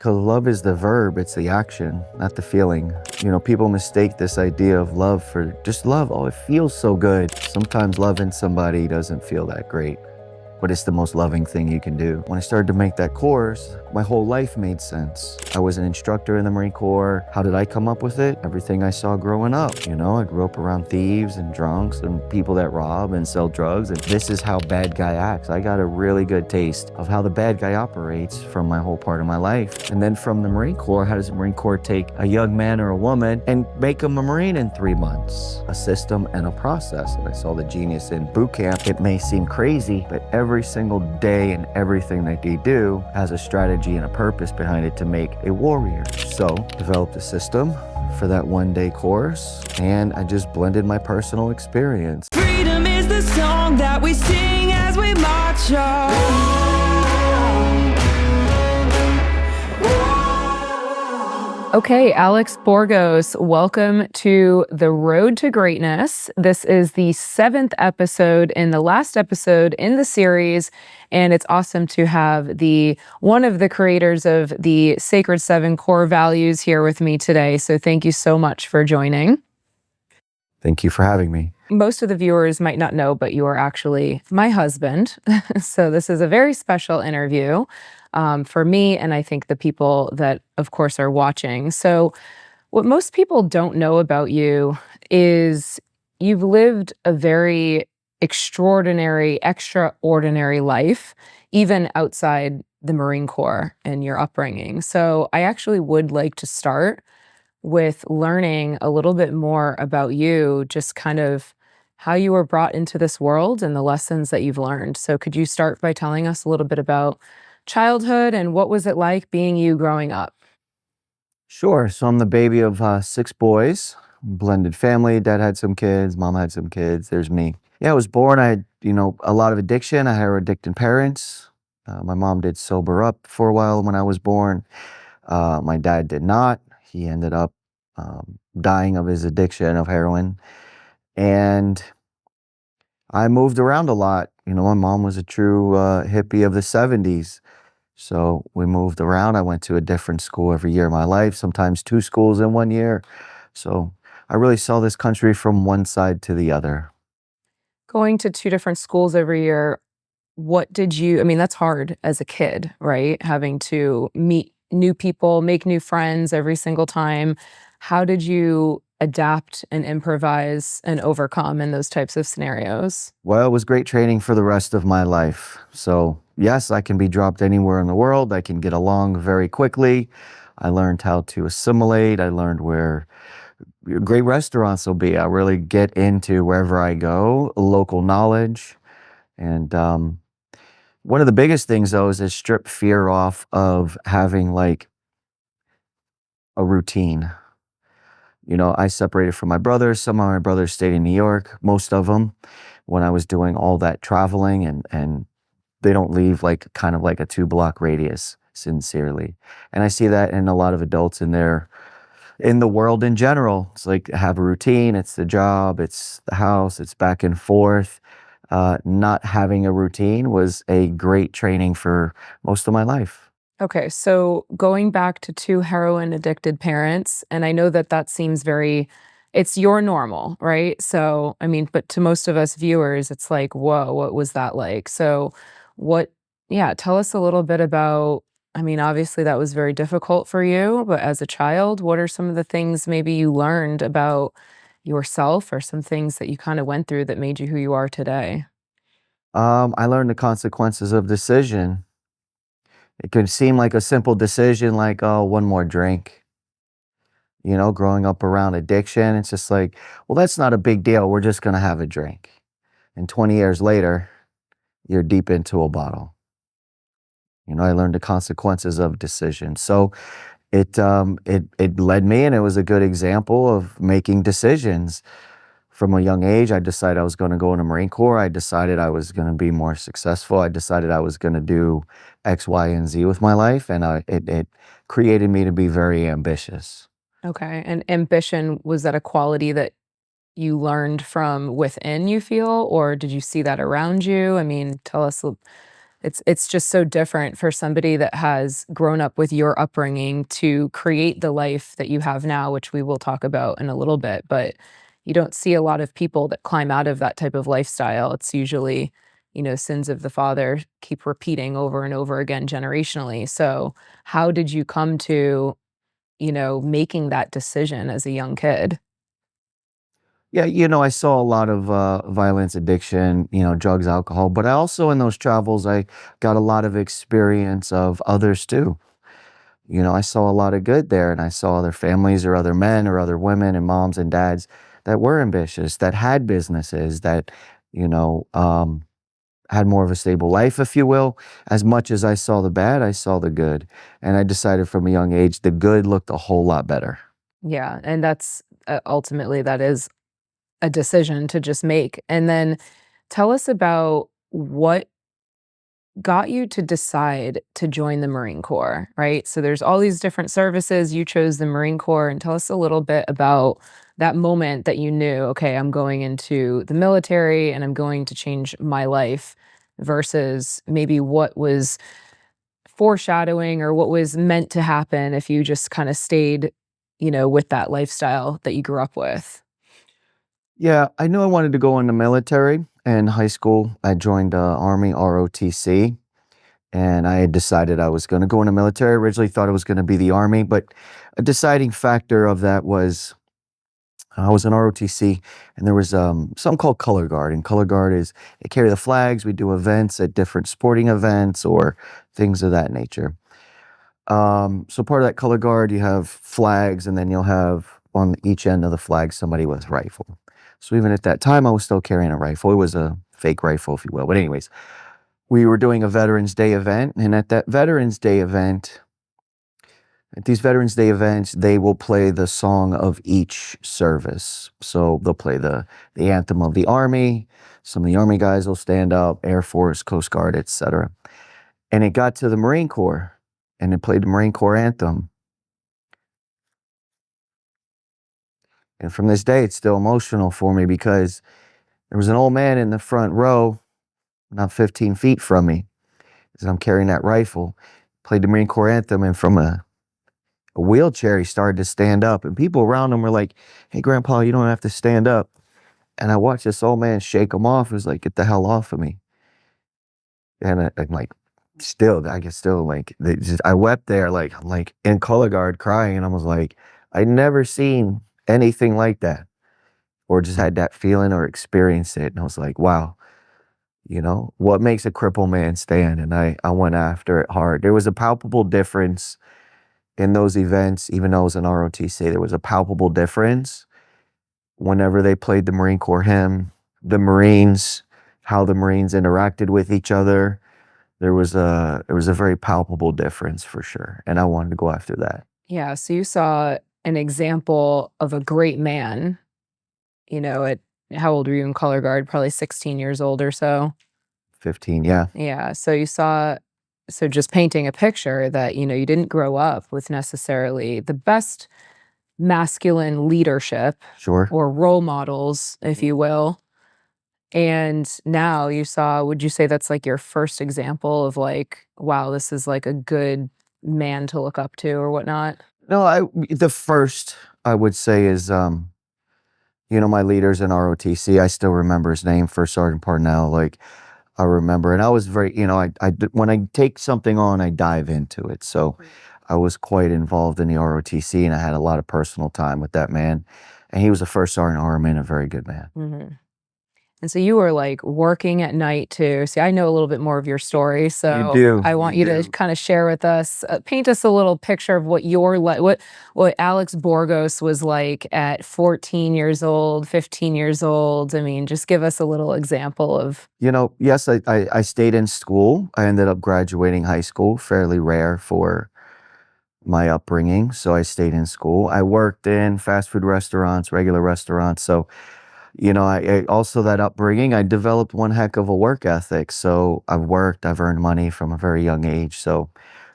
Because love is the verb, it's the action, not the feeling. People mistake this idea of love for just love. Oh, it feels so good. Sometimes loving somebody doesn't feel that great, but it's the most loving thing you can do. When I started to make that course, my whole life made sense. I was an instructor in the Marine Corps. How did I come up with it? Everything I saw growing up. I grew up around thieves and drunks and people that rob and sell drugs, and this is how bad guy acts. I got a really good taste of how the bad guy operates from my whole part of my life. And then from the Marine Corps, how does the Marine Corps take a young man or a woman and make them a Marine in 3 months? A system and a process. And I saw the genius in boot camp. It may seem crazy, but every single day and everything that they do has a strategy and a purpose behind it to make a warrior. So, developed a system for that one-day course, and I just blended my personal experience. Freedom is the song that we sing as we march on. Okay, Alex Borgos, welcome to The Road to Greatness. This is the 7th episode and the last episode in the series, and it's awesome to have one of the creators of the Sacred 7 core values here with me today. So thank you so much for joining. Thank you for having me. Most of the viewers might not know, but you are actually my husband. So this is a very special interview for me, and I think the people that, of course, are watching. So what most people don't know about you is you've lived a very extraordinary life, even outside the Marine Corps and your upbringing. So I actually would like to start with learning a little bit more about you, just kind of how you were brought into this world and the lessons that you've learned. So could you start by telling us a little bit about childhood and what was it like being you growing up? Sure. So I'm the baby of 6 boys, blended family. Dad had some kids, mom had some kids. There's me. Yeah, I was born. I had, a lot of addiction. I had heroin-addicted parents. My mom did sober up for a while when I was born. My dad did not. He ended up dying of his addiction of heroin. And I moved around a lot. My mom was a true hippie of the 70s. So we moved around. I went to a different school every year of my life, sometimes 2 schools in 1 year. So I really saw this country from one side to the other. Going to 2 different schools every year, I mean, that's hard as a kid, right? Having to meet new people, make new friends every single time. How did you adapt and improvise and overcome in those types of scenarios? Well, it was great training for the rest of my life. So yes, I can be dropped anywhere in the world. I can get along very quickly. I learned how to assimilate. I learned where great restaurants will be. I really get into wherever I go, local knowledge. And one of the biggest things, though, is to strip fear off of having like a routine. I separated from my brothers. Some of my brothers stayed in New York, most of them, when I was doing all that traveling, and they don't leave kind of like a 2-block radius, sincerely. And I see that in a lot of adults in the world in general. It's like have a routine, it's the job, it's the house, it's back and forth. Not having a routine was a great training for most of my life. Okay, so going back to 2 heroin-addicted parents, and I know that seems it's your normal, right? So, I mean, but to most of us viewers, it's like, whoa, what was that like? So tell us a little bit about, I mean, obviously that was very difficult for you, but as a child, what are some of the things maybe you learned about yourself or some things that you kind of went through that made you who you are today? I learned the consequences of decision. It could seem like a simple decision, like, oh, one more drink. Growing up around addiction, it's just like, well, that's not a big deal. We're just going to have a drink. And 20 years later, you're deep into a bottle. I learned the consequences of decision. So it led me, and it was a good example of making decisions. From a young age, I decided I was going to go in the Marine Corps. I decided I was going to be more successful. I decided I was going to do X, Y, and Z with my life, and it created me to be very ambitious. Okay, and ambition, was that a quality that you learned from within, you feel, or did you see that around you? I mean, tell us It's just so different for somebody that has grown up with your upbringing to create the life that you have now, which we will talk about in a little bit, but you don't see a lot of people that climb out of that type of lifestyle. It's usually, sins of the father keep repeating over and over again generationally. So, how did you come to, making that decision as a young kid? Yeah, I saw a lot of violence, addiction, drugs, alcohol, but I also in those travels, I got a lot of experience of others too. I saw a lot of good there, and I saw other families or other men or other women and moms and dads that were ambitious, that had businesses, that, you know, um, had more of a stable life, if you will. As much as I saw the bad, I saw the good. And I decided from a young age, the good looked a whole lot better. Yeah, and that's ultimately that is a decision to just make. And then tell us about what got you to decide to join the Marine Corps, right? So there's all these different services. You chose the Marine Corps, and tell us a little bit about that moment that you knew, okay, I'm going into the military and I'm going to change my life versus maybe what was foreshadowing or what was meant to happen if you just kind of stayed, with that lifestyle that you grew up with. Yeah, I knew I wanted to go in the military. In high school, I joined Army ROTC, and I had decided I was going to go in the military. Originally thought it was going to be the Army, but a deciding factor of that was I was in ROTC, and there was something called Color Guard. And Color Guard is they carry the flags. We do events at different sporting events or things of that nature. So part of that Color Guard, you have flags, and then you'll have on each end of the flag somebody with a rifle. So even at that time, I was still carrying a rifle. It was a fake rifle, if you will. But anyways, we were doing a Veterans Day event, and at that Veterans Day event, at these Veterans Day events, they will play the song of each service. So they'll play the anthem of the Army. Some of the Army guys will stand up, Air Force, Coast Guard, etc. And it got to the Marine Corps, and it played the Marine Corps anthem. And from this day, it's still emotional for me because there was an old man in the front row, not 15 feet from me, as I'm carrying that rifle, played the Marine Corps anthem, and from a wheelchair, he started to stand up, and people around him were like, "Hey, Grandpa, you don't have to stand up." And I watched this old man shake him off. He was like, "Get the hell off of me." And I'm like, I guess still like, I wept there, like, I'm like in Color Guard crying, and I was like, I'd never seen anything like that, or just had that feeling or experienced it. And I was like, wow, what makes a crippled man stand? And I went after it hard. There was a palpable difference in those events, even though it was an ROTC, there was a palpable difference whenever they played the Marine Corps hymn, the Marines, how the Marines interacted with each other. There was a very palpable difference for sure. And I wanted to go after that. Yeah, so you saw an example of a great man, at how old were you in Color Guard? Probably 16 years old or so. 15, yeah, Yeah, so you saw so just painting a picture that, you didn't grow up with necessarily the best masculine leadership sure. or role models, if you will. And now you saw, would you say that's like your first example of like, wow, this is like a good man to look up to or whatnot? No, the first I would say is my leaders in ROTC. I still remember his name, First Sergeant Parnell. Like I remember, and I was very, when I take something on, I dive into it. So I was quite involved in the ROTC, and I had a lot of personal time with that man. And he was a First Sergeant Armman, a very good man. Mhm. And so you were like working at night too. See, I know a little bit more of your story, You so do, I want you you to do. kind of share with us, paint us a little picture of what your what Alex Borgos was like at 14 years old, 15 years old. I mean, just give us a little example of. Yes, I stayed in school. I ended up graduating high school, fairly rare for my upbringing. So I stayed in school. I worked in fast food restaurants, regular restaurants. So I also that upbringing, I developed one heck of a work ethic. So I've earned money from a very young age. So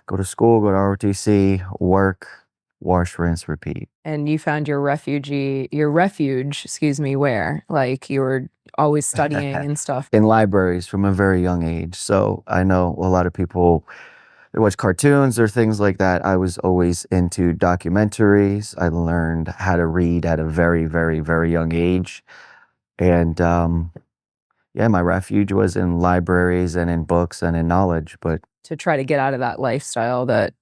go to school, go to ROTC, work wash, rinse, repeat. And you found your refuge, excuse me, where? Like you were always studying and stuff. In libraries from a very young age. So I know a lot of people, they watch cartoons or things like that. I was always into documentaries. I learned how to read at a very, very, very young age. And yeah, my refuge was in libraries and in books and in knowledge. But To try to get out of that lifestyle that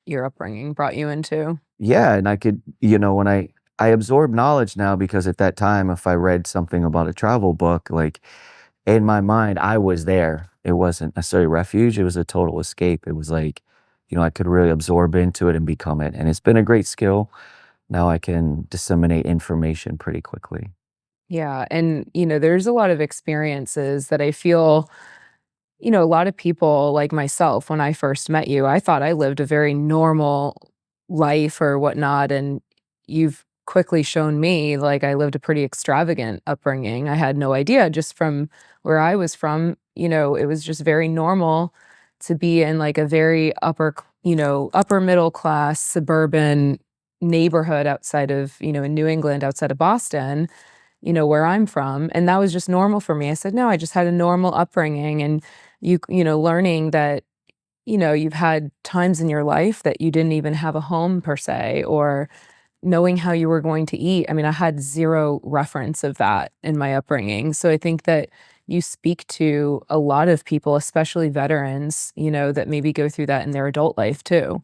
your upbringing brought you into. yeah, and I could, you know, when I absorb knowledge now, because at that time, if I read something about a travel book, like in my mind, I was there. It wasn't necessarily refuge, it was a total escape. It was like, you know, I could really absorb into it and become it. And it's been a great skill. Now I can disseminate information pretty quickly. Yeah, and, there's a lot of experiences that I feel, a lot of people like myself, when I first met you, I thought I lived a very normal life or whatnot, and you've quickly shown me, like, I lived a pretty extravagant upbringing. I had no idea just from where I was from, it was just very normal to be in, like, a very upper middle class suburban neighborhood outside of, in New England, outside of Boston, where I'm from, and that was just normal for me. I said, "No, I just had a normal upbringing," and learning that, you've had times in your life that you didn't even have a home per se, or knowing how you were going to eat. I mean, I had 0 reference of that in my upbringing. So I think that you speak to a lot of people, especially veterans, that maybe go through that in their adult life too.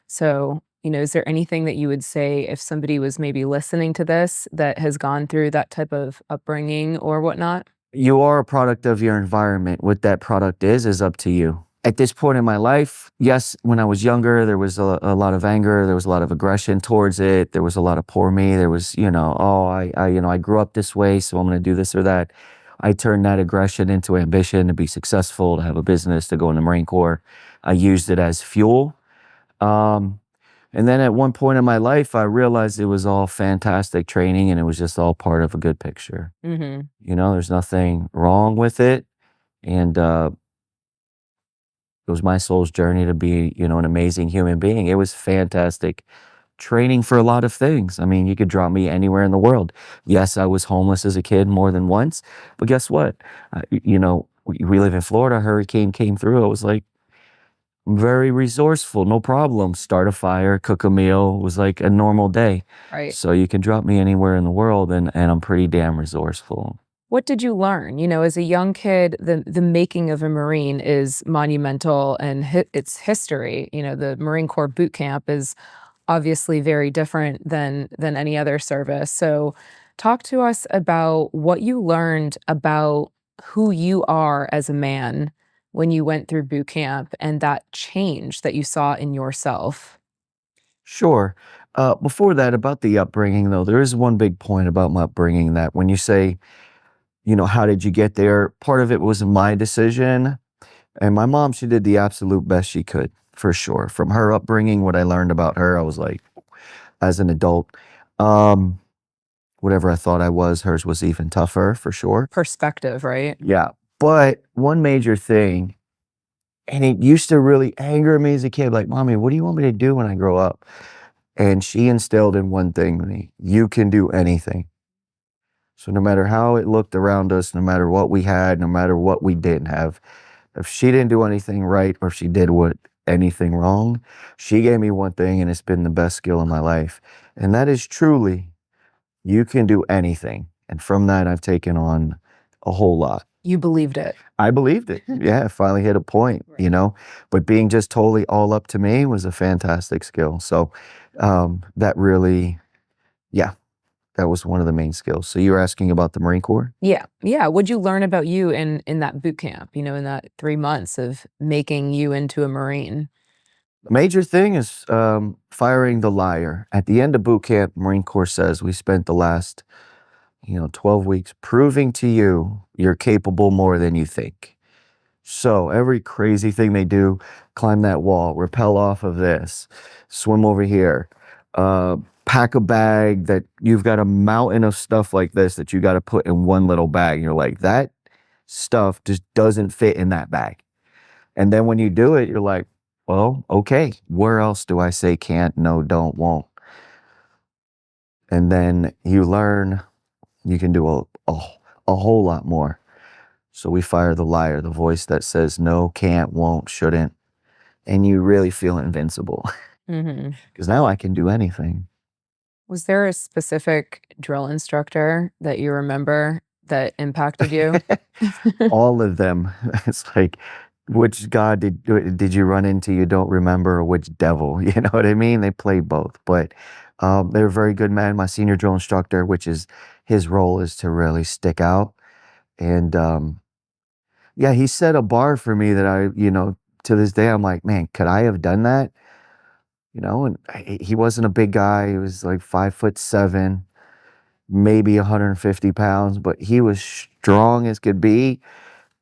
So, is there anything that you would say if somebody was maybe listening to this that has gone through that type of upbringing or whatnot? You are a product of your environment. What that product is up to you. At this point in my life, yes, when I was younger, there was a lot of anger, there was a lot of aggression towards it, there was a lot of poor me, there was, oh, I grew up this way, so I'm going to do this or that. I turned that aggression into ambition to be successful, to have a business, to go in the Marine Corps. I used it as fuel. Um, and then at one point in my life, I realized it was all fantastic training and it was just all part of a good picture. Mhm. There's nothing wrong with it. And it was my soul's journey to be, an amazing human being. It was fantastic training for a lot of things. I mean, you could drop me anywhere in the world. Yes, I was homeless as a kid more than once, but guess what? We live in Florida. A hurricane came through. I was like, very resourceful, no problem. Start a fire, cook a meal. It was like a normal day. Right. So you can drop me anywhere in the world, and I'm pretty damn resourceful. What did you learn? As a young kid, the making of a Marine is monumental, and its history. The Marine Corps boot camp is obviously very different than any other service. So talk to us about what you learned about who you are as a man when you went through boot camp and that change that you saw in yourself. Sure. Before that, about the upbringing, though, there is one big point about my upbringing that when you say, how did you get there? Part of it was my decision. And my mom, she did the absolute best she could, for sure. From her upbringing, what I learned about her, I was like, as an adult, um, whatever I thought I was, hers was even tougher, for sure. Perspective, right? Yeah. But one major thing, and it used to really anger me as a kid, like, Mommy, what do you want me to do when I grow up? And she instilled in one thing in me: you can do anything. So no matter how it looked around us, no matter what we had, no matter what we didn't have, if she didn't do anything right or if she did anything wrong, she gave me one thing, and it's been the best skill in my life. And that is truly, you can do anything. And from that, I've taken on a whole lot. You believed it. I believed it. Yeah, I finally hit a point, Right. But being just totally all up to me was a fantastic skill. So that really, yeah, that was one of the main skills. So you were asking about the Marine Corps? Yeah. Yeah. What'd you learn about you in that boot camp, in that 3 months of making you into a Marine? The major thing is firing the liar. At the end of boot camp, Marine Corps says we spent the last, 12 weeks proving to you you're capable more than you think. So every crazy thing they do, climb that wall, rappel off of this, swim over here, pack a bag that you've got a mountain of stuff like this that you got to put in one little bag. And you're like, that stuff just doesn't fit in that bag. And then when you do it, you're like, well, okay, where else do I say can't, no, don't, won't? And then you learn you can do a whole lot more. So we fire the liar, the voice that says no, can't, won't, shouldn't. And you really feel invincible Hmm. because now I can do anything. Was there a specific drill instructor that you remember that impacted you? All of them. It's like, which God did you run into you don't remember, or which devil? You know what I mean? They play both, but they were very good men. My senior drill instructor, which is his role is to really stick out. And yeah, he set a bar for me that to this day, I'm like, man, could I have done that? And he wasn't a big guy. He was like 5'7", maybe 150 pounds, but he was strong as could be.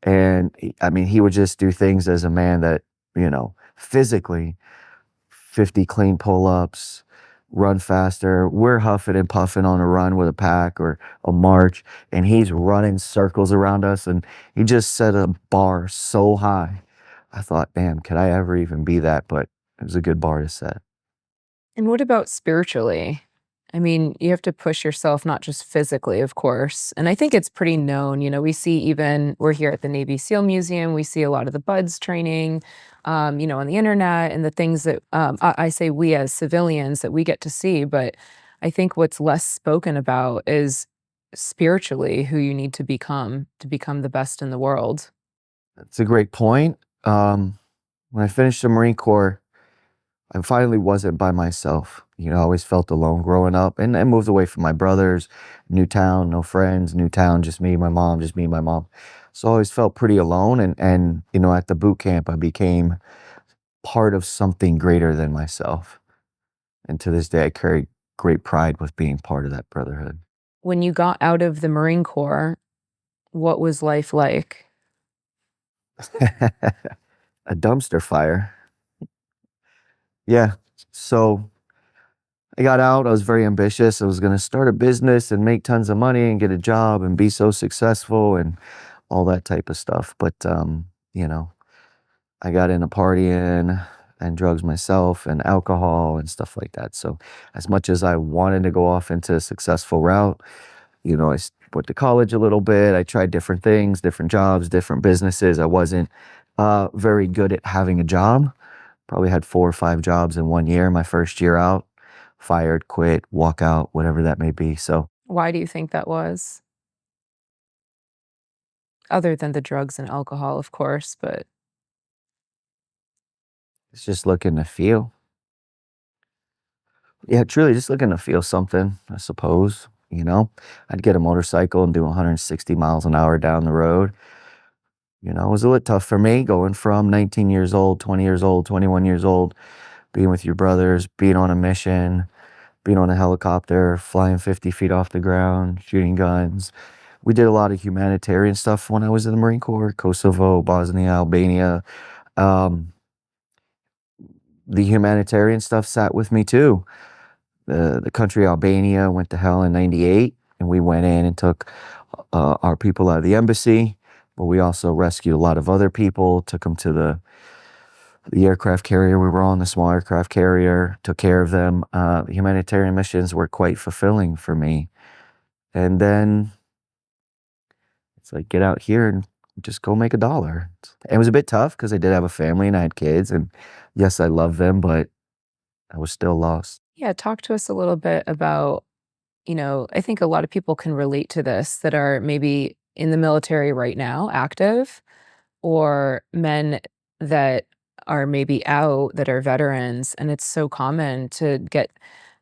And I mean, he would just do things as a man that, physically 50 clean pull-ups, run faster. We're huffing and puffing on a run with a pack or a march, and he's running circles around us. And he just set a bar so high. I thought, damn, could I ever even be that? But it was a good bar to set. And what about spiritually? I mean, you have to push yourself not just physically, of course. And I think it's pretty known. We see we're here at the Navy SEAL Museum, we see a lot of the BUDS training, on the internet and the things that I say we as civilians that we get to see. But I think what's less spoken about is spiritually who you need to become the best in the world. That's a great point. When I finished the Marine Corps, I finally wasn't by myself. I always felt alone growing up, and I moved away from my brothers, new town, no friends, new town, just me, my mom, just me, my mom. So I always felt pretty alone. And at the boot camp, I became part of something greater than myself. And to this day, I carry great pride with being part of that brotherhood. When you got out of the Marine Corps, what was life like? A dumpster fire. Yeah. So I got out. I was very ambitious. I was going to start a business and make tons of money and get a job and be so successful and all that type of stuff. But, I got into partying and drugs myself and alcohol and stuff like that. So as much as I wanted to go off into a successful route, went to college a little bit. I tried different things, different jobs, different businesses. I wasn't very good at having a job. Probably had 4 or 5 jobs in 1 year, my first year out. Fired, quit, walk out, whatever that may be. So Why do you think that was? Other than the drugs and alcohol, of course, but it's just looking to feel. Yeah, truly just looking to feel something, I suppose. I'd get a motorcycle and do 160 miles an hour down the road. It was a little tough for me going from 19 years old, 20 years old, 21 years old, being with your brothers, being on a mission, being on a helicopter, flying 50 feet off the ground, shooting guns. We did a lot of humanitarian stuff when I was in the Marine Corps, Kosovo, Bosnia, Albania. Um, the humanitarian stuff sat with me too. The country Albania went to hell in '98, and we went in and took our people out of the embassy, but we also rescued a lot of other people, took them to the aircraft carrier we were on, the small aircraft carrier, took care of them. The humanitarian missions were quite fulfilling for me. And then it's like, get out here and just go make $1. It was a bit tough because I did have a family and I had kids, and yes, I love them, but I was still lost. yeah, talk to us a little bit about, I think a lot of people can relate to this that are maybe in the military right now, active, or men that are maybe out that are veterans. And it's so common to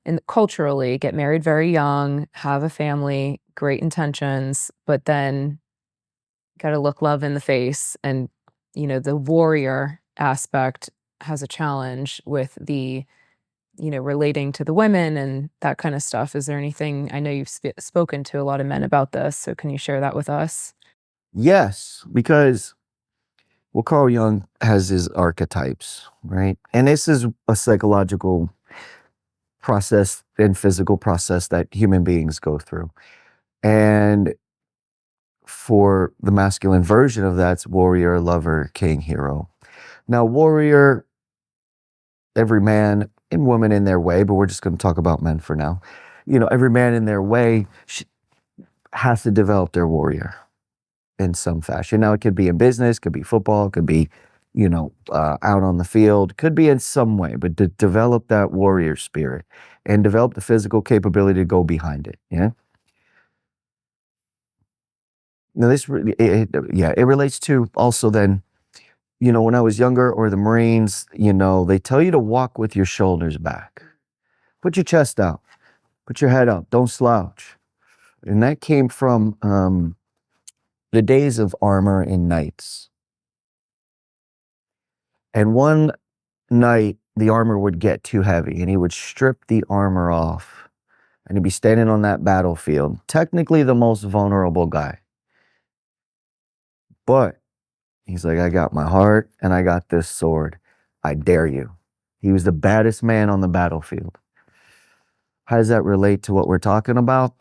and culturally, get married very young, have a family, great intentions, but then got to look love in the face. And, the warrior aspect has a challenge with relating to the women and that kind of stuff. Is there anything? I know you've spoken to a lot of men about this, so can you share that with us? Yes, because Carl Jung has his archetypes, right? And this is a psychological process and physical process that human beings go through. And for the masculine version of that's warrior, lover, king, hero. Now, warrior, every man and woman in their way, but we're just going to talk about men for now, every man in their way has to develop their warrior in some fashion. Now, it could be in business, could be football, could be, out on the field, could be in some way, but to develop that warrior spirit and develop the physical capability to go behind it. Yeah. Now, it relates to also then, when I was younger, or the Marines, they tell you to walk with your shoulders back. Put your chest out, put your head up, don't slouch. And that came from the days of armor in knights. And one night, the armor would get too heavy, and he would strip the armor off, and he'd be standing on that battlefield, technically the most vulnerable guy. But he's like, I got my heart and I got this sword. I dare you. He was the baddest man on the battlefield. How does that relate to what we're talking about?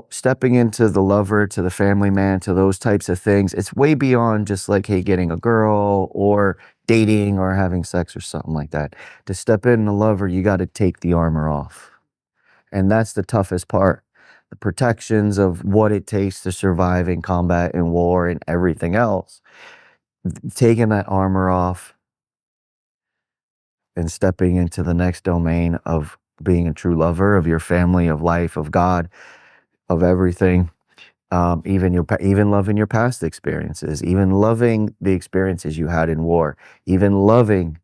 Stepping into the lover, to the family man, to those types of things, it's way beyond just like, hey, getting a girl or dating or having sex or something like that. To step in the lover, you got to take the armor off. And that's the toughest part. The protections of what it takes to survive in combat and war and everything else. Taking that armor off and stepping into the next domain of being a true lover of your family, of life, of God, of everything. Even loving your past experiences, even loving the experiences you had in war, even loving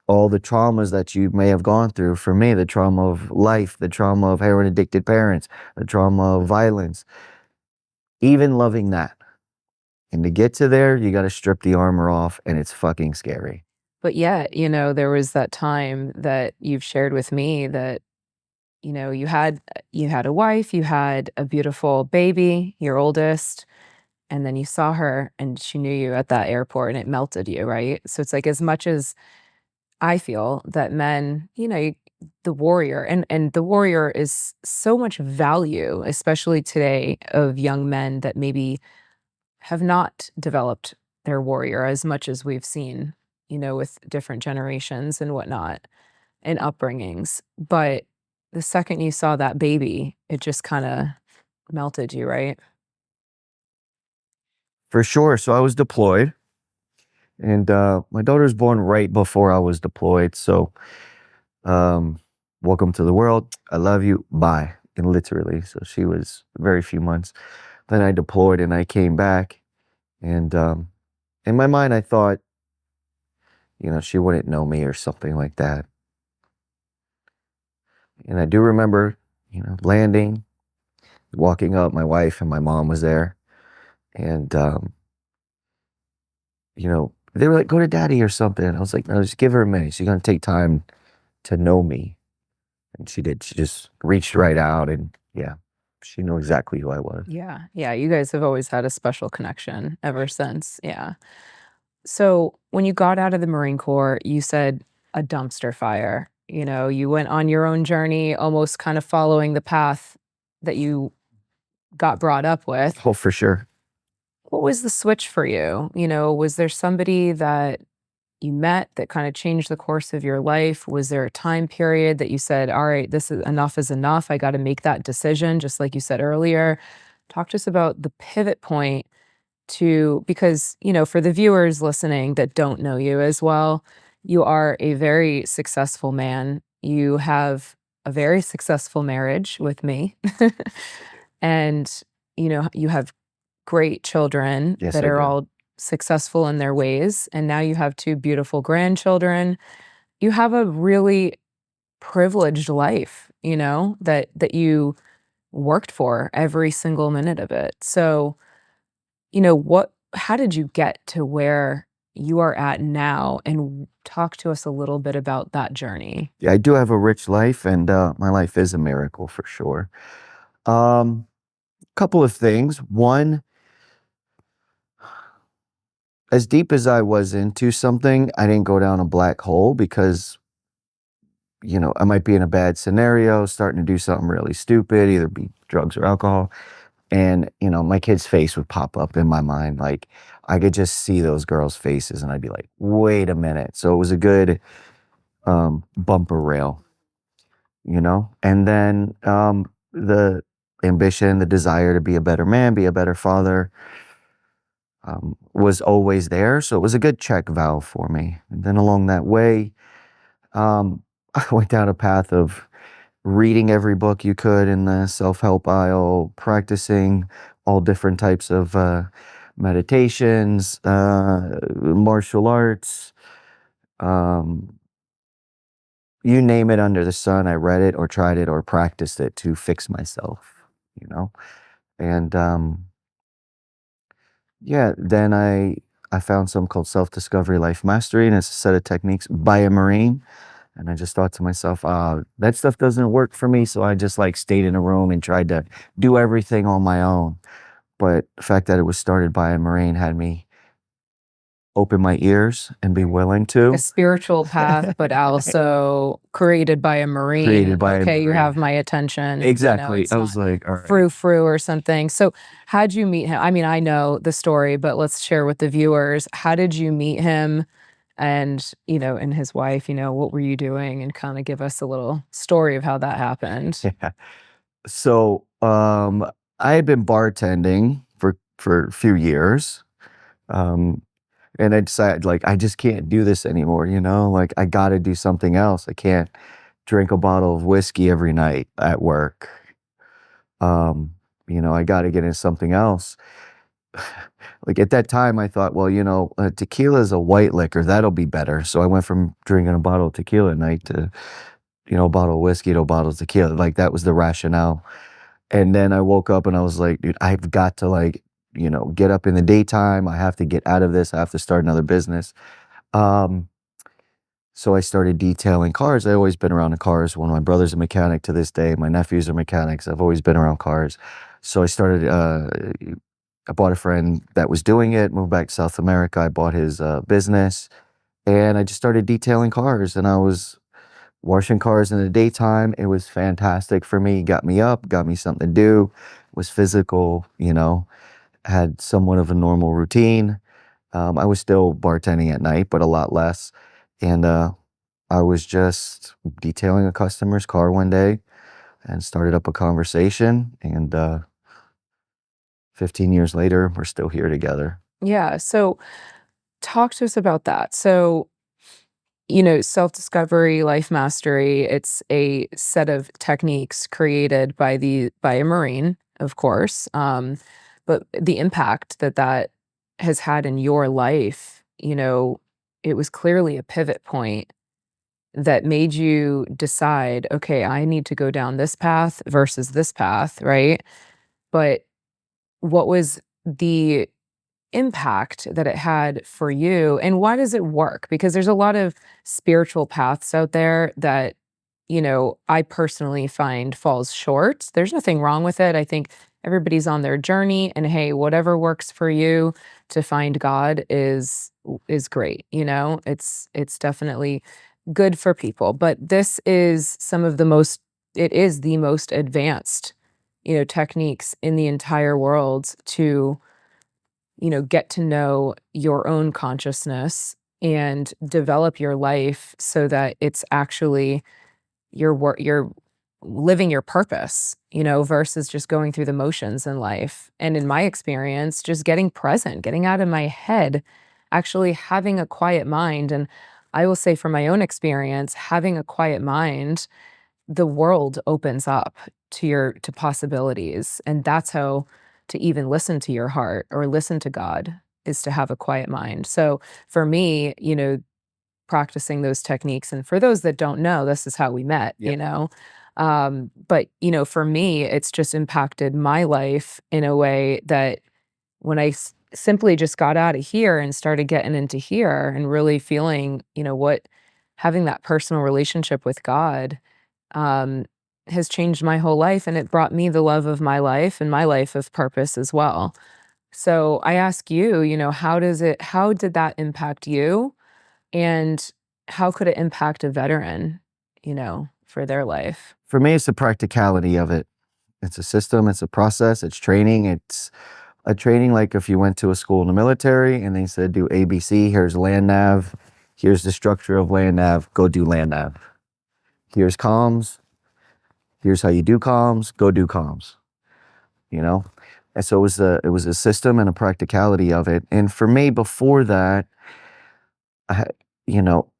all the traumas that you may have gone through. For me, the trauma of life, the trauma of heroin-addicted parents, the trauma of violence, even loving that. And to get to there, you got to strip the armor off, and it's fucking scary. But yet, there was that time that you've shared with me that, you had a wife, you had a beautiful baby, your oldest, and then you saw her and she knew you at that airport and it melted you, right? So it's like, as much as I feel that men, the warrior, and the warrior is so much value, especially today, of young men that maybe have not developed their warrior as much as we've seen, with different generations and whatnot and upbringings. But the second you saw that baby, it just kind of melted you, right? For sure. So I was deployed, and my daughter was born right before I was deployed. So, welcome to the world. I love you. Bye. And literally. So she was very few months. Then I deployed and I came back. And in my mind, I thought, she wouldn't know me or something like that. And I do remember, landing, walking up, my wife and my mom was there. And, they were like, go to daddy or something. I was like, no, just give her a minute. She's going to take time to know me. And she did. She just reached right out, and yeah, she knew exactly who I was. Yeah. Yeah. You guys have always had a special connection ever since. Yeah. So when you got out of the Marine Corps, you said a dumpster fire. You went on your own journey, almost kind of following the path that you got brought up with. Oh, for sure. What was the switch for you? Was there somebody that you met that kind of changed the course of your life? Was there a time period that you said, all right, this is enough. I got to make that decision, just like you said earlier. Talk to us about the pivot point because, for the viewers listening that don't know you as well, you are a very successful man. You have a very successful marriage with me. And, you have great children Yes, that I are do. all successful in their ways. And now you have two beautiful grandchildren. You have a really privileged life, that you worked for every single minute of it. So, how did you get to where you are at now? And talk to us a little bit about that journey. Yeah, I do have a rich life, and my life is a miracle for sure. Couple of things. One, as deep as I was into something, I didn't go down a black hole because, I might be in a bad scenario, starting to do something really stupid, either be drugs or alcohol. And, my kid's face would pop up in my mind. Like, I could just see those girls' faces, and I'd be like, wait a minute. So it was a good bumper rail. you know? And then the ambition, the desire to be a better man, be a better father, was always there. So it was a good check valve for me. And then along that way, I went down a path of reading every book you could in the self-help aisle, practicing all different types of meditations, martial arts, um, you name it under the sun. I read it or tried it or practiced it to fix myself, you know? And yeah, then I found something called Self-Discovery Life Mastery, and it's a set of techniques by a Marine. And I just thought to myself, that stuff doesn't work for me. So I just like stayed in a room and tried to do everything on my own. But the fact that it was started by a Marine had me open my ears and be willing A to. spiritual path, but also created by a Marine. Created by a Okay, you Marine. have my attention. Exactly. It's I was not like, all right. frou-frou or something. So how'd you meet him? I mean, I know the story, but let's share with the viewers. How did you meet him? And, and his wife, what were you doing? And kind of give us a little story of how that happened. Yeah. So I had been bartending for a few years. And I decided, like, I just can't do this anymore, like I got to do something else. I can't drink a bottle of whiskey every night at work. I got to get into something else. Like at that time, I thought, well, tequila is a white liquor. That'll be better. So I went from drinking a bottle of tequila at night to, a bottle of whiskey to a bottle of tequila. Like that was the rationale. And then I woke up and I was like, dude, I've got to get up in the daytime. I have to get out of this. I have to start another business. So I started detailing cars. I always been around the cars. One of my brother's a mechanic to this day. My nephews are mechanics. I've always been around cars. So I started, I bought a friend that was doing it, moved back to South America. I bought his business and I just started detailing cars, and I was washing cars in the daytime. It was fantastic for me. Got me up, got me something to do, was physical, had somewhat of a normal routine. I was still bartending at night, but a lot less. And I was just detailing a customer's car one day and started up a conversation. And 15 years later, we're still here together. Yeah. So talk to us about that. So, self-discovery, life mastery, it's a set of techniques created by a Marine, of course. But the impact that has had in your life, it was clearly a pivot point that made you decide, okay, I need to go down this path versus this path, right? But what was the impact that it had for you, and why does it work? Because there's a lot of spiritual paths out there that, I personally find falls short. There's nothing wrong with it. I think everybody's on their journey, and hey, whatever works for you to find God is great. It's definitely good for people. But this is it is the most advanced, techniques in the entire world to get to know your own consciousness and develop your life so that it's actually you're living your purpose, versus just going through the motions in life. And in my experience, just getting present, getting out of my head, actually having a quiet mind. And I will say from my own experience, having a quiet mind, the world opens up to possibilities. And that's how to even listen to your heart or listen to God, is to have a quiet mind. So for me, practicing those techniques, and for those that don't know, this is how we met. Yep. But for me, it's just impacted my life in a way that when I simply just got out of here and started getting into here and really feeling, having that personal relationship with God, um, has changed my whole life, and it brought me the love of my life and my life of purpose as well. So I ask you, how did that impact you? And how could it impact a veteran, for their life? For me, it's the practicality of it. It's a system, it's a process, it's training. It's a training like if you went to a school in the military and they said, do ABC, here's land nav, here's the structure of land nav, go do land nav. Here's comms, Here's how you do comms, go do comms, you know? And so it was a system and a practicality of it. And for me, before that, I, you know,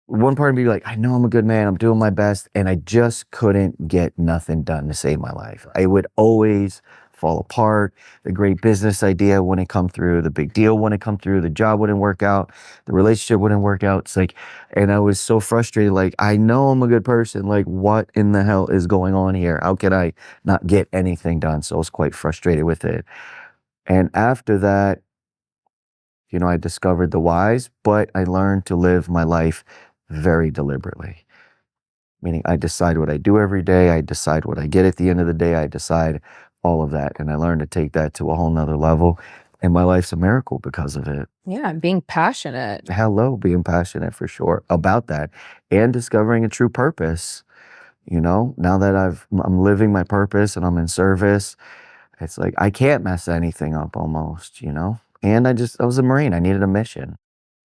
one part of me like, I know I'm a good man, I'm doing my best, and I just couldn't get nothing done to save my life. I would always fall apart. The great business idea wouldn't come through, the big deal wouldn't come through, the job wouldn't work out, the relationship wouldn't work out. It's like, and I was so frustrated, like, I know I'm a good person, like, what in the hell is going on here? How can I not get anything done? So I was quite frustrated with it. And after that, I discovered the whys, but I learned to live my life very deliberately. Meaning I decide what I do every day. I decide what I get at the end of the day. I decide all of that. And I learned to take that to a whole nother level. And my life's a miracle because of it. Yeah, being passionate. Hello, being passionate for sure about that and discovering a true purpose. Now that I'm living my purpose and I'm in service, it's like I can't mess anything up almost. And I was a Marine. I needed a mission.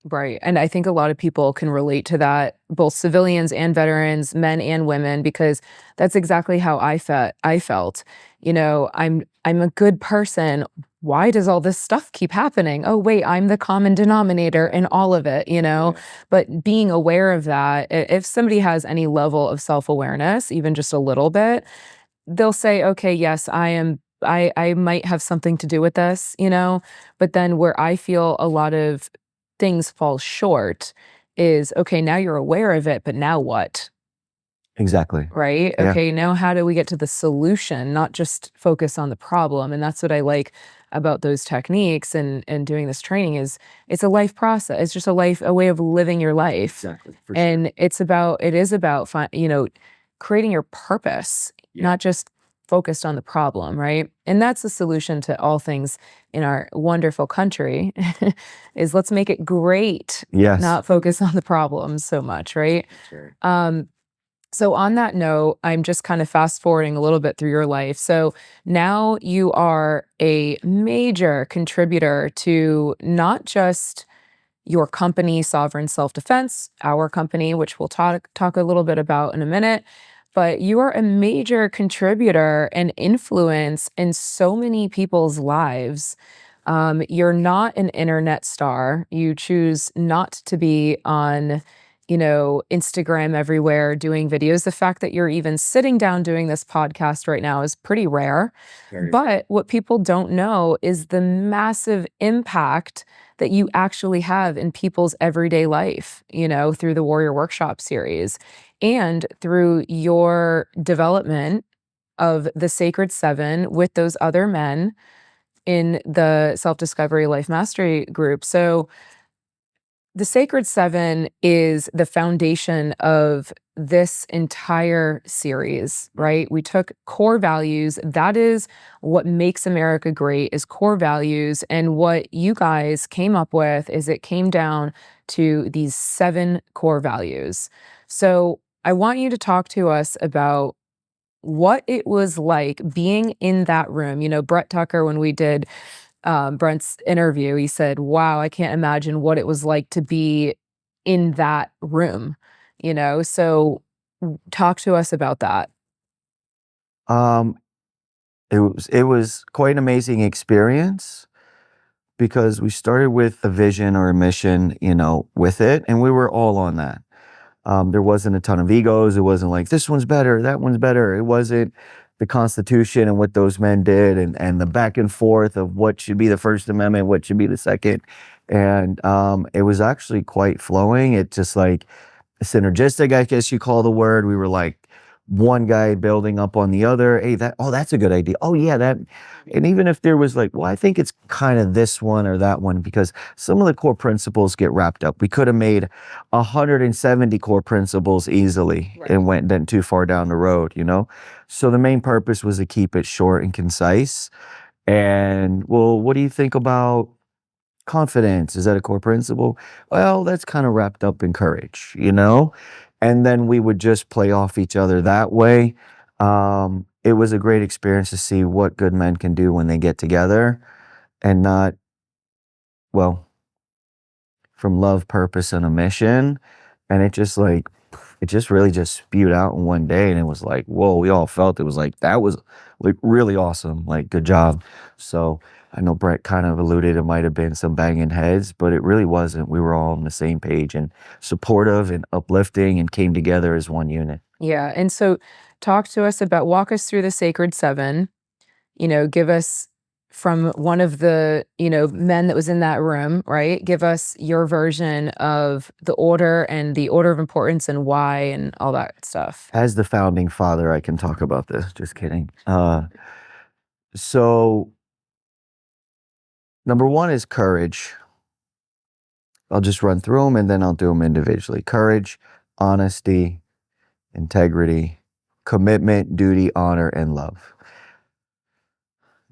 Right. And I think a lot of people can relate to that, both civilians and veterans, men and women, because that's exactly how I felt. I'm a good person. Why does all this stuff keep happening? Oh, wait, I'm the common denominator in all of it. Yeah. But being aware of that, if somebody has any level of self-awareness, even just a little bit, they'll say, okay, yes, I might have something to do with this. But then where I feel a lot of things fall short is, okay, now you're aware of it, but now what? Exactly. Right? Yeah. Okay, now how do we get to the solution, not just focus on the problem? And that's what I like about those techniques and doing this training is it's a life process. It's just a way of living your life. Exactly. For And sure. it is about creating your purpose, Yeah. not just focused on the problem, right? And that's the solution to all things in our wonderful country is let's make it great, Yes. not focus on the problems so much, right? So on that note, I'm just kind of fast forwarding a little bit through your life. So now you are a major contributor to not just your company, Sovereign Self-Defense, our company, which we'll talk a little bit about in a minute, but you are a major contributor and influence in so many people's lives. You're not an internet star. You choose not to be on Instagram everywhere doing videos. The fact that you're even sitting down doing this podcast right now is pretty rare. But what people don't know is the massive impact that you actually have in people's everyday life, through the Warrior Workshop series and through your development of the Sacred Seven with those other men in the Self-Discovery Life Mastery group. So the Sacred Seven is the foundation of this entire series, right? We took core values. That is what makes America great is core values. And what you guys came up with is it came down to these 7 core values. So I want you to talk to us about what it was like being in that room. Brett Tucker, when we did Brent's interview, he said, wow, I can't imagine what it was like to be in that room. So talk to us about that. Um, it was quite an amazing experience because we started with a vision or a mission, with it, and we were all on that. There wasn't a ton of egos. It wasn't like this one's better, that one's better. It wasn't the Constitution and what those men did and the back and forth of what should be the First Amendment, what should be the Second. And it was actually quite flowing. It just like synergistic, I guess you call the word. We were like one guy building up on the other. Hey, that's a good idea. Oh yeah, that. And even if there was like, well, I think it's kind of this one or that one, because some of the core principles get wrapped up. We could have made 170 core principles easily. Right. And went too far down the road. So the main purpose was to keep it short and concise. And well, what do you think about confidence? Is that a core principle? Well, that's kind of wrapped up in courage. And then we would just play off each other that way. It was a great experience to see what good men can do when they get together and not, well, from love, purpose, and a mission. And it just like it just really just spewed out in one day, and it was like, whoa, we all felt it was like, that was like really awesome. Like, good job. So I know Brett kind of alluded it might have been some banging heads, but it really wasn't. We were all on the same page and supportive and uplifting and came together as one unit. Yeah. And so talk to us about, walk us through the Sacred Seven, give us from one of the, men that was in that room, right? Give us your version of the order and the order of importance and why and all that stuff. As the founding father, I can talk about this. Just kidding. So number one is courage. I'll just run through them and then I'll do them individually. Courage, honesty, integrity, commitment, duty, honor, and love.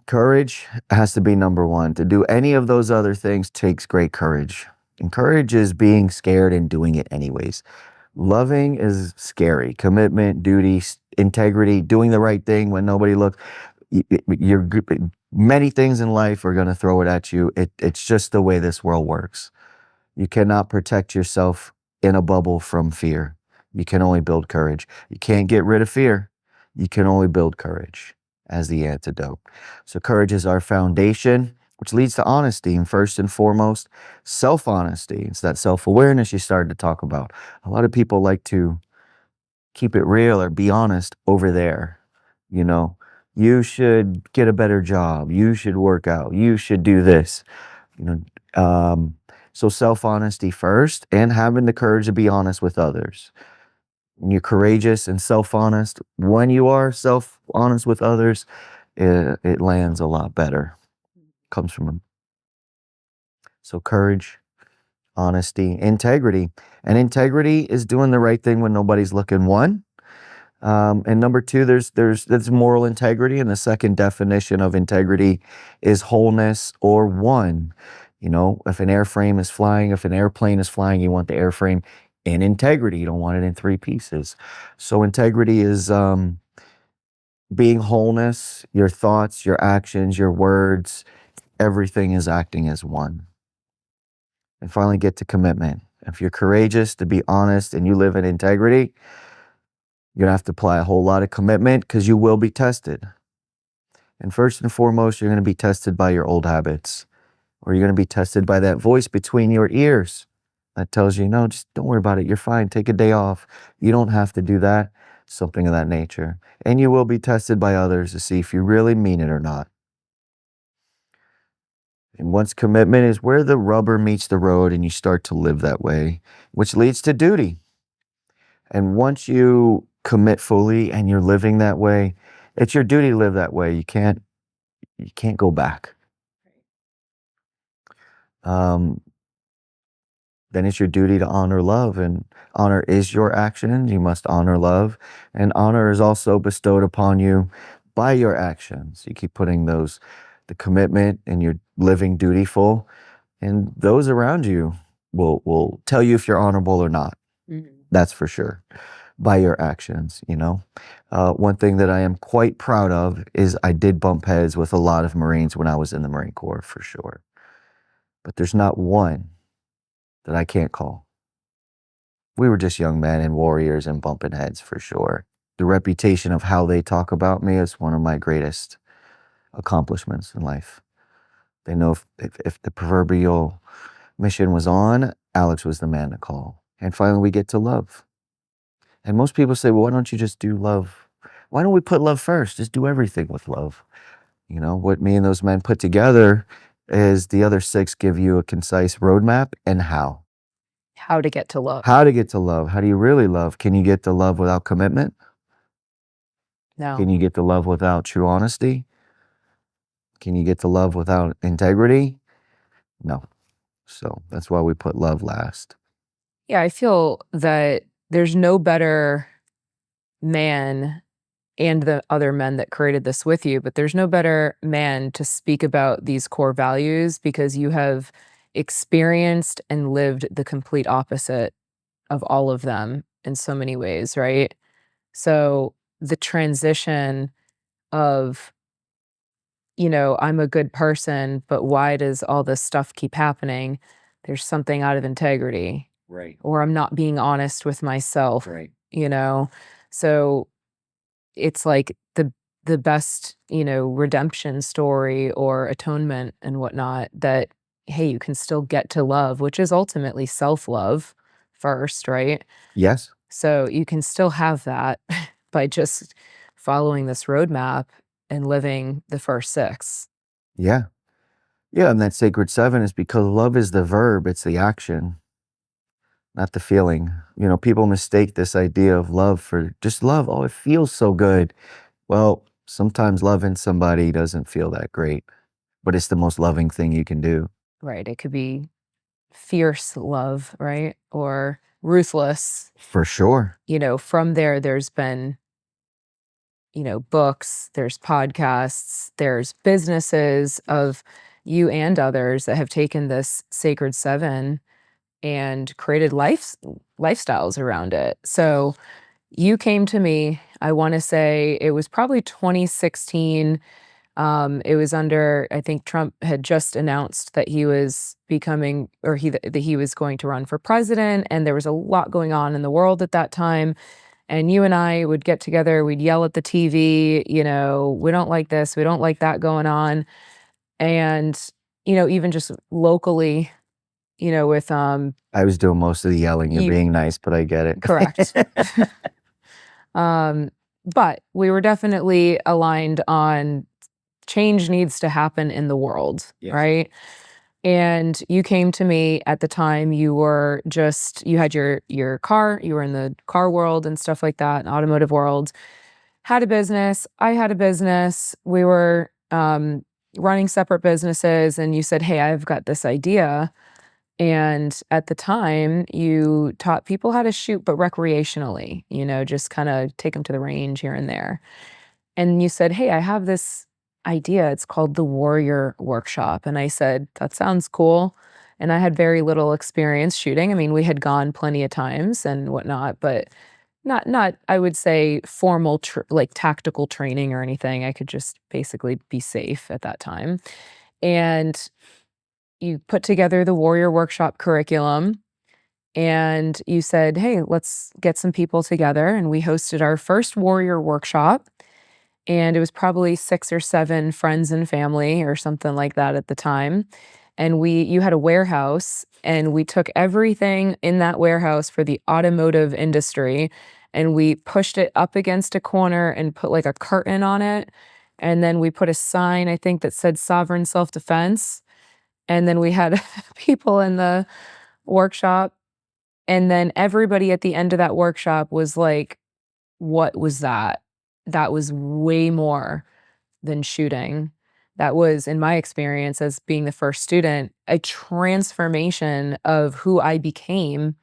Courage has to be number one. To do any of those other things takes great courage. And courage is being scared and doing it anyways. Loving is scary. Commitment, duty, integrity, doing the right thing when nobody looks. Many things in life are going to throw it at you. It's just the way this world works. You cannot protect yourself in a bubble from fear. You can only build courage. You can't get rid of fear. You can only build courage as the antidote. So courage is our foundation, which leads to honesty. And first and foremost, self-honesty. It's that self-awareness you started to talk about. A lot of people like to keep it real or be honest over there. You should get a better job. You should work out. You should do this. So self-honesty first, and having the courage to be honest with others. When you're courageous and self-honest, when you are self-honest with others, it lands a lot better. Comes from them. So courage, honesty, integrity. And integrity is doing the right thing when nobody's looking, one. And number two, there's moral integrity, and the second definition of integrity is wholeness or one. If an airframe is flying, if an airplane is flying, you want the airframe in integrity. You don't want it in three pieces. So integrity is being wholeness, your thoughts, your actions, your words, everything is acting as one. And finally, get to commitment. If you're courageous, to be honest, and you live in integrity, you're going to have to apply a whole lot of commitment because you will be tested. And first and foremost, you're going to be tested by your old habits. Or you're going to be tested by that voice between your ears that tells you, no, just don't worry about it. You're fine. Take a day off. You don't have to do that. Something of that nature. And you will be tested by others to see if you really mean it or not. And once commitment is where the rubber meets the road and you start to live that way, which leads to duty. And once you commit fully and you're living that way, it's your duty to live that way. You can't go back. Then it's your duty to honor love, and honor is your action. You must honor love, and honor is also bestowed upon you by your actions. You keep putting the commitment, and you're living dutiful, and those around you will tell you if you're honorable or not. Mm-hmm. That's for sure, by your actions. One thing that I am quite proud of is I did bump heads with a lot of Marines when I was in the Marine Corps, for sure. But there's not one that I can't call. We were just young men and warriors and bumping heads, for sure. The reputation of how they talk about me is one of my greatest accomplishments in life. They know if the proverbial mission was on, Alex was the man to call. And finally, we get to love. And most people say, well, why don't you just do love? Why don't we put love first? Just do everything with love. What me and those men put together is the other six give you a concise roadmap and how. How to get to love. How to get to love. How do you really love? Can you get to love without commitment? No. Can you get to love without true honesty? Can you get to love without integrity? No. So that's why we put love last. Yeah, I feel that there's no better man, and the other men that created this with you, but there's no better man to speak about these core values because you have experienced and lived the complete opposite of all of them in so many ways, right? So the transition of, I'm a good person, but why does all this stuff keep happening? There's something out of integrity. Right. Or I'm not being honest with myself. Right. you know? So it's like the best, redemption story or atonement and whatnot that, hey, you can still get to love, which is ultimately self-love first, right? Yes. So you can still have that by just following this roadmap and living the first 6. Yeah. Yeah, and that sacred 7 is because love is the verb, it's the action, not the feeling. People mistake this idea of love for just love. Oh, it feels so good. Well, sometimes loving somebody doesn't feel that great, but it's the most loving thing you can do. Right, it could be fierce love, right? Or ruthless. For sure. From there's been, books, there's podcasts, there's businesses of you and others that have taken this sacred 7 and created lifestyles around it. So you came to me, I want to say it was probably 2016. It was under, I think Trump had just announced that he was becoming, or that he was going to run for president, and there was a lot going on in the world at that time. And you and I would get together, we'd yell at the TV, we don't like this, we don't like that going on. And, even just locally, with I was doing most of the yelling. You're you being nice, but I get it. correct. But we were definitely aligned on change needs to happen in the world, Yes. right? And you came to me at the time, you had your car, you were in the car world and stuff like that, automotive world, had a business, I had a business, we were running separate businesses, and you said, "Hey, I've got this idea." And at the time, you taught people how to shoot, but recreationally, just kind of take them to the range here and there. And you said, "Hey, I have this idea. It's called the Warrior Workshop." And I said, "That sounds cool." And I had very little experience shooting. I mean, we had gone plenty of times and whatnot, but not I would say formal like tactical training or anything. I could just basically be safe at that time. And you put together the Warrior Workshop curriculum, and you said, "Hey, let's get some people together." And we hosted our first Warrior Workshop, and it was probably 6 or 7 friends and family or something like that at the time. And you had a warehouse, and we took everything in that warehouse for the automotive industry, and we pushed it up against a corner and put like a curtain on it. And then we put a sign, I think, that said sovereign self-defense. And then we had people in the workshop. And then everybody at the end of that workshop was like, "What was that? That was way more than shooting." That was, in my experience as being the first student, a transformation of who I became,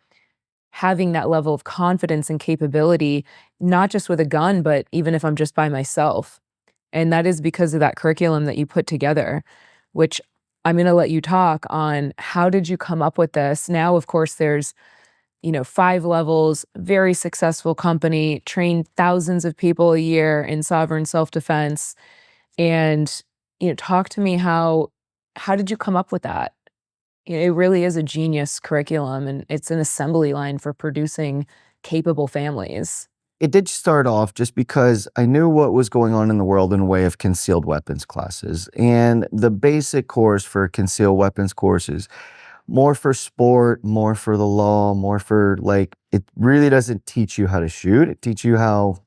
having that level of confidence and capability, not just with a gun, but even if I'm just by myself. And that is because of that curriculum that you put together, which I'm going to let you talk on. How did you come up with this? Now, of course, there's 5 levels, very successful company, trained thousands of people a year in sovereign self-defense. And, talk to me, how did you come up with that? It really is a genius curriculum, and it's an assembly line for producing capable families. It did start off just because I knew what was going on in the world in a way of concealed weapons classes. And the basic course for concealed weapons courses, more for sport, more for the law, more for it really doesn't teach you how to shoot. It teaches you how,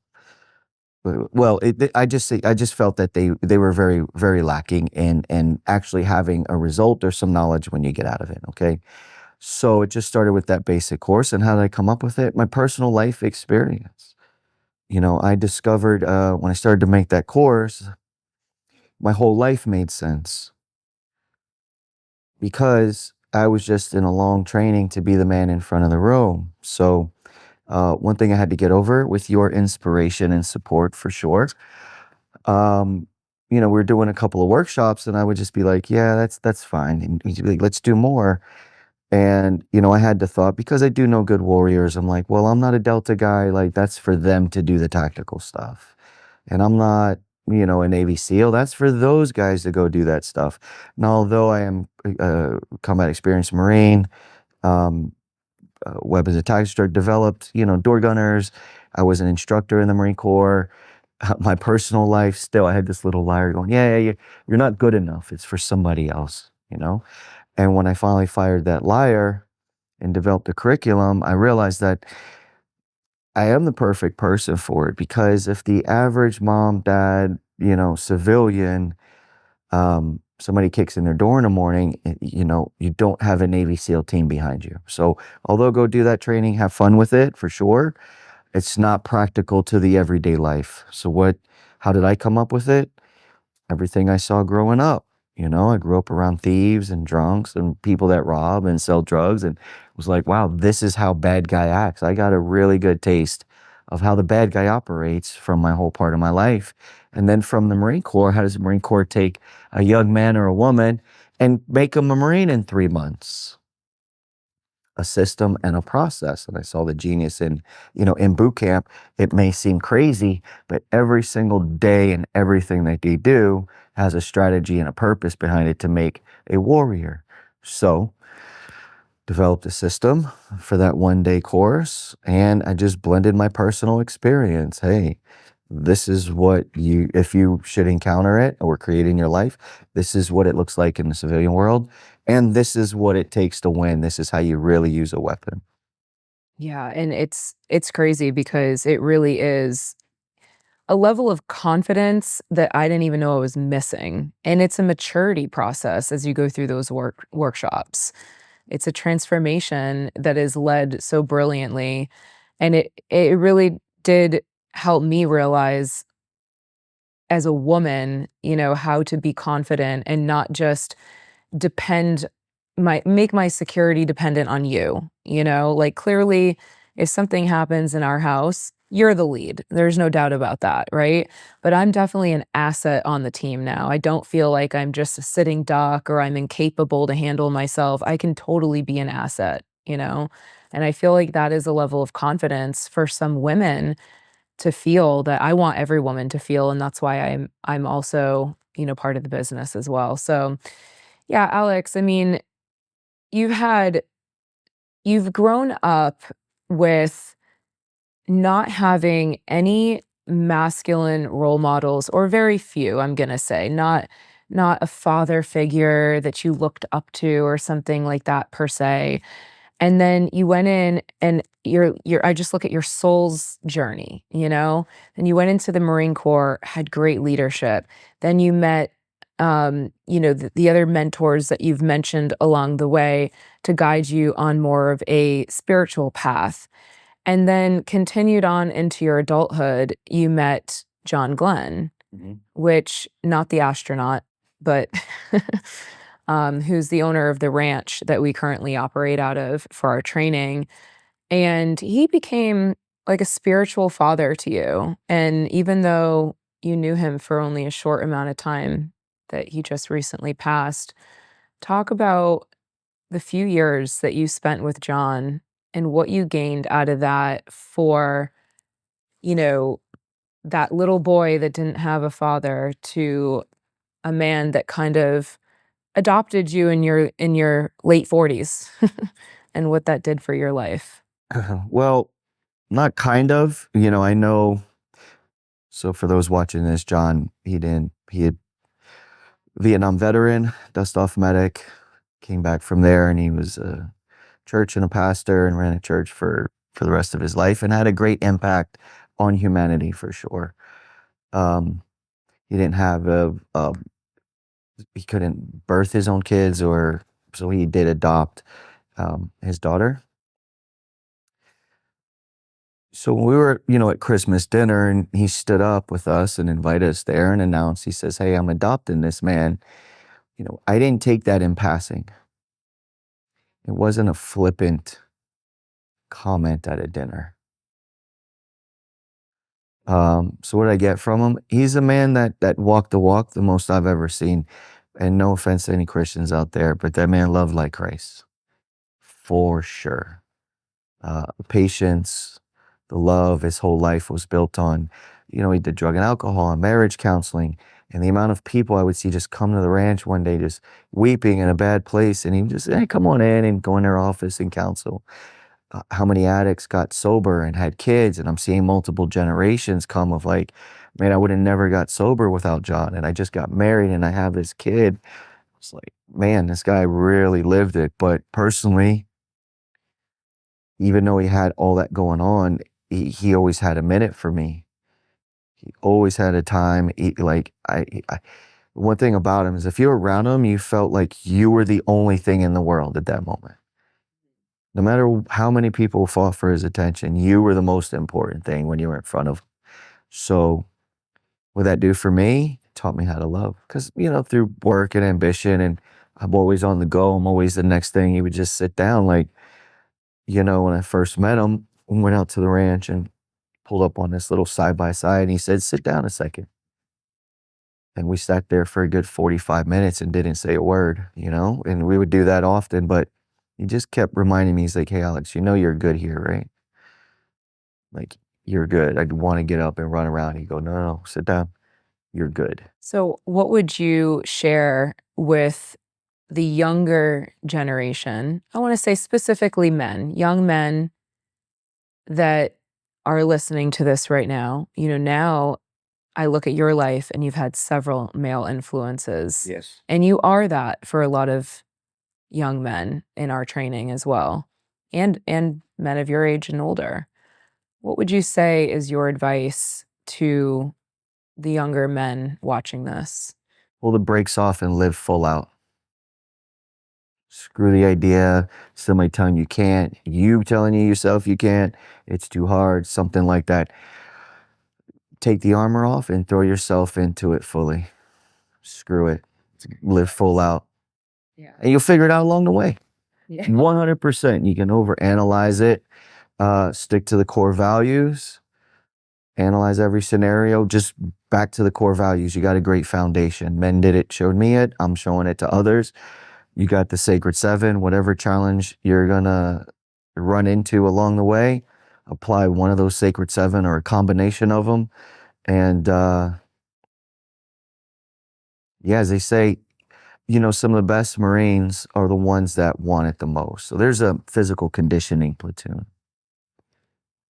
well, I just felt that they were very, very lacking in actually having a result or some knowledge when you get out of it. Okay. So it just started with that basic course. And how did I come up with it? My personal life experience. I discovered when I started to make that course, my whole life made sense because I was just in a long training to be the man in front of the room. So one thing I had to get over with your inspiration and support for sure. We were doing a couple of workshops, and I would just be like, "Yeah, that's fine." And he'd be like, "Let's do more." And I had the thought, because I do know good warriors, I'm like, well, I'm not a Delta guy. Like, that's for them to do the tactical stuff. And I'm not, a Navy SEAL. That's for those guys to go do that stuff. And although I am a combat experienced Marine, um, weapons attack instructor, developed, door gunners. I was an instructor in the Marine Corps. My personal life, still, I had this little liar going, yeah, you're not good enough. It's for somebody else, And when I finally fired that liar and developed a curriculum, I realized that I am the perfect person for it, because if the average mom, dad, civilian, somebody kicks in their door in the morning, you don't have a Navy SEAL team behind you. So although go do that training, have fun with it for sure, it's not practical to the everyday life. So how did I come up with it? Everything I saw growing up. I grew up around thieves and drunks and people that rob and sell drugs, and was like, wow, this is how bad guy acts. I got a really good taste of how the bad guy operates from my whole part of my life. And then from the Marine Corps, how does the Marine Corps take a young man or a woman and make them a Marine in 3 months? A system and a process. And I saw the genius in boot camp. It may seem crazy, but every single day and everything that they do has a strategy and a purpose behind it to make a warrior. So developed a system for that 1-day course, and I just blended my personal experience. Hey, this is what if you should encounter it or create in your life, this is what it looks like in the civilian world. And this is what it takes to win. This is how you really use a weapon. Yeah, and it's crazy because it really is a level of confidence that I didn't even know I was missing. And it's a maturity process as you go through those workshops. It's a transformation that is led so brilliantly. And it really did help me realize as a woman, how to be confident and not just make my security dependent on you, like clearly if something happens in our house, you're the lead. There's no doubt about that, right? But I'm definitely an asset on the team now. I don't feel like I'm just a sitting duck or I'm incapable to handle myself. I can totally be an asset. And I feel like that is a level of confidence for some women to feel that I want every woman to feel, and that's why I'm also, part of the business as well. So, yeah, Alex, I mean, you've grown up with not having any masculine role models, or very few, I'm gonna say. Not a father figure that you looked up to or something like that per se. And then you went in and I just look at your soul's journey. And you went into the Marine Corps, had great leadership. Then you met the other mentors that you've mentioned along the way to guide you on more of a spiritual path. And then continued on into your adulthood, you met John Glenn, which, not the astronaut, but who's the owner of the ranch that we currently operate out of for our training. And he became like a spiritual father to you. And even though you knew him for only a short amount of time, that he just recently passed, talk about the few years that you spent with John and what you gained out of that for, you know, that little boy that didn't have a father to a man that kind of adopted you in your late 40s and what that did for your life. Well, not kind of, I know. So for those watching this, John, he had Vietnam veteran, dust off medic, came back from there, and he was a church and a pastor and ran a church for the rest of his life and had a great impact on humanity for sure. He didn't have he couldn't birth his own kids, so he did adopt his daughter. So when we were, at Christmas dinner, and he stood up with us and invited us there and announced, he says, "Hey, I'm adopting this man." I didn't take that in passing. It wasn't a flippant comment at a dinner. So what did I get from him? He's a man that walked the walk the most I've ever seen. And no offense to any Christians out there, but that man loved like Christ. For sure. Patience, the love, his whole life was built on, he did drug and alcohol and marriage counseling. And the amount of people I would see just come to the ranch one day just weeping in a bad place. And he would just, hey, come on in and go in their office and counsel. how many addicts got sober and had kids, and I'm seeing multiple generations come of like, man, I would have never got sober without John, and I just got married and I have this kid. It's like, man, this guy really lived it. But personally, even though he had all that going on, he always had a minute for me. He always had a time. One thing about him is if you were around him, you felt like you were the only thing in the world at that moment. No matter how many people fought for his attention, you were the most important thing when you were in front of him. So what that do for me? It taught me how to love. Because, through work and ambition, and I'm always on the go, I'm always the next thing. He would just sit down. Like, when I first met him, we went out to the ranch and pulled up on this little side-by-side, and he said, sit down a second. And we sat there for a good 45 minutes and didn't say a word, and we would do that often, but he just kept reminding me, he's like, hey, Alex, you're good here, right? Like, you're good. I'd want to get up and run around. He'd go, no, sit down. You're good. So what would you share with the younger generation? I want to say specifically men, young men that are listening to this right now. Now I look at your life and you've had several male influences. Yes. And you are that for a lot of young men in our training as well, and men of your age and older. What would you say is your advice to the younger men watching this? Pull the brakes off and live full out. Screw the idea, somebody telling you can't, you telling yourself you can't, it's too hard, something like that. Take the armor off and throw yourself into it fully. Screw it. Live full out. Yeah. And you'll figure it out along the way. Yeah. 100%. You can overanalyze it. Stick to the core values. Analyze every scenario. Just back to the core values. You got a great foundation. Men did it, showed me it. I'm showing it to others. You got the Sacred Seven. Whatever challenge you're going to run into along the way, apply one of those Sacred Seven or a combination of them. And as they say, some of the best Marines are the ones that want it the most. So there's a physical conditioning platoon.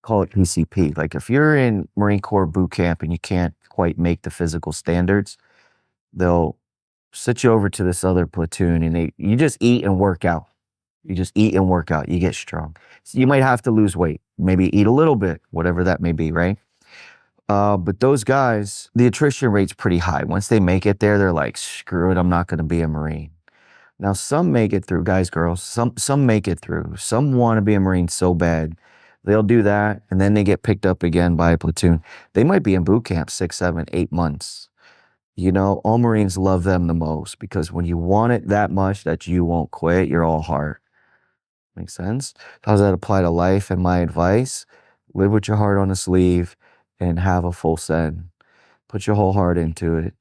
Call it PCP. Like if you're in Marine Corps boot camp and you can't quite make the physical standards, they'll sit you over to this other platoon and you just eat and work out. You just eat and work out. You get strong. So you might have to lose weight, maybe eat a little bit, whatever that may be, right? But those guys, the attrition rate's pretty high. Once they make it there, they're like, screw it, I'm not going to be a Marine. Now, some make it through, guys, girls. Some make it through. Some want to be a Marine so bad. They'll do that, and then they get picked up again by a platoon. They might be in boot camp 6, 7, 8 months. All Marines love them the most because when you want it that much that you won't quit, you're all heart. Make sense? How does that apply to life? And my advice, live with your heart on the sleeve and have a full send. Put your whole heart into it.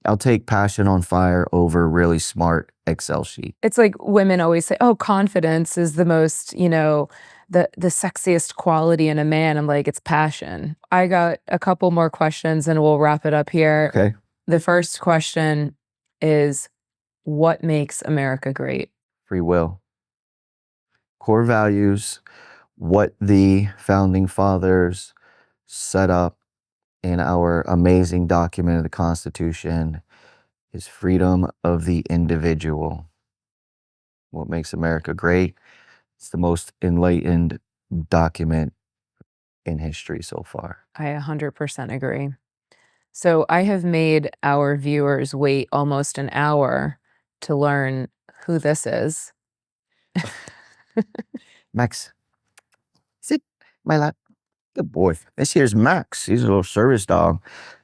I'll take passion on fire over really smart Excel sheet. It's like women always say, oh, confidence is the most, the sexiest quality in a man. I'm like, it's passion. I got a couple more questions and we'll wrap it up here. Okay. The first question is, what makes America great? Free will. Core values, what the founding fathers set up in our amazing document of the Constitution is freedom of the individual. What makes America great? It's the most enlightened document in history so far. I 100% agree. So I have made our viewers wait almost an hour to learn who this is. Max, sit my lap. Good boy. This here's Max. He's a little service dog.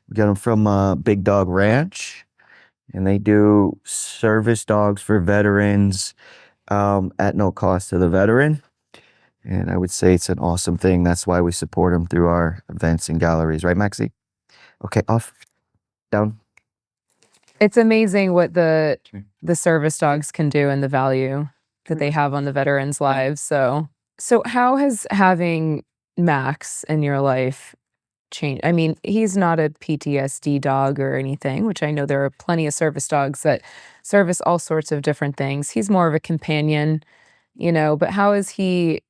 We got him from Big Dog Ranch, and they do service dogs for veterans at no cost to the veteran. And I would say it's an awesome thing. That's why we support them through our events and galleries. Right, Maxie? Okay, off, down. It's amazing what the service dogs can do and the value that they have on the veterans' lives. So how has having Max in your life changed? I mean, he's not a PTSD dog or anything, which I know there are plenty of service dogs that service all sorts of different things. He's more of a companion, but how has he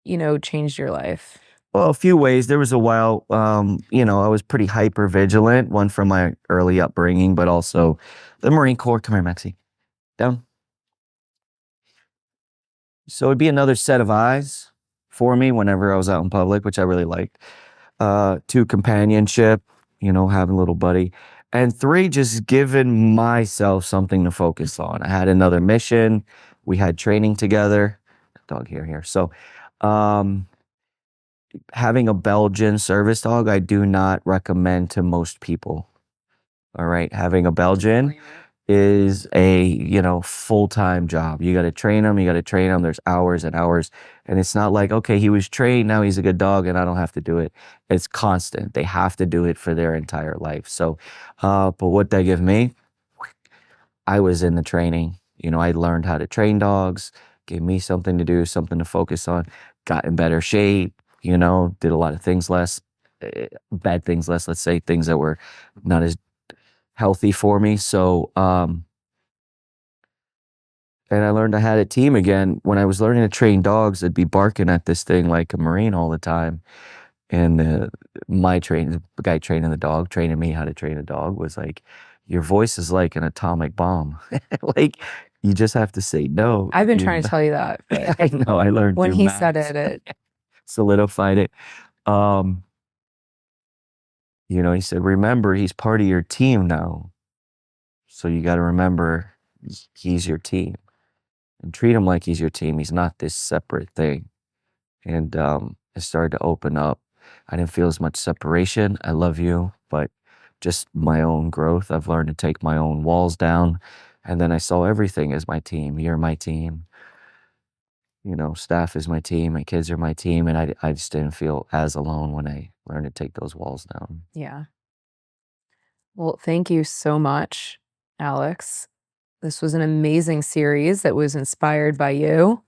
changed your life? Well, a few ways. There was a while, I was pretty hyper vigilant, one from my early upbringing, but also the Marine Corps. Come here, Maxie. Down. So it'd be another set of eyes for me whenever I was out in public, which I really liked. Two, companionship, having a little buddy. And three, just giving myself something to focus on. I had another mission. We had training together. Dog here. So, having a Belgian service dog, I do not recommend to most people. All right. Having a Belgian is a full-time job. You got to train them. There's hours and hours. And it's not like, okay, he was trained, now he's a good dog and I don't have to do it. It's constant. They have to do it for their entire life. So, but what they give me, I was in the training. I learned how to train dogs, gave me something to do, something to focus on, got in better shape, did a lot of things less, bad things less, let's say, things that were not as healthy for me. So, and I learned I had a team again. When I was learning to train dogs, I'd be barking at this thing like a Marine all the time. And the guy training the dog, training me how to train a dog, was like, your voice is like an atomic bomb. Like, you just have to say no. I've been trying to tell you that, but I know, I learned when through he Max. said it Solidified it. He said, remember, he's part of your team now. So you got to remember, he's your team. And treat him like he's your team. He's not this separate thing. And it started to open up. I didn't feel as much separation. I love you, but just my own growth. I've learned to take my own walls down. And then I saw everything as my team. You're my team. Staff is my team. My kids are my team. And I just didn't feel as alone when I learned to take those walls down. Yeah. Well, thank you so much, Alex. This was an amazing series that was inspired by you,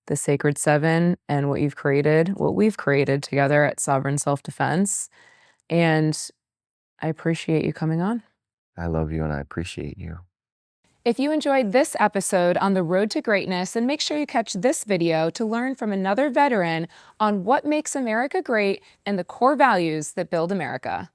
the Sacred Seven, and what we've created together at Sovereign Self-Defense. And I appreciate you coming on. I love you and I appreciate you. If you enjoyed this episode on the road to greatness, then make sure you catch this video to learn from another veteran on what makes America great and the core values that build America.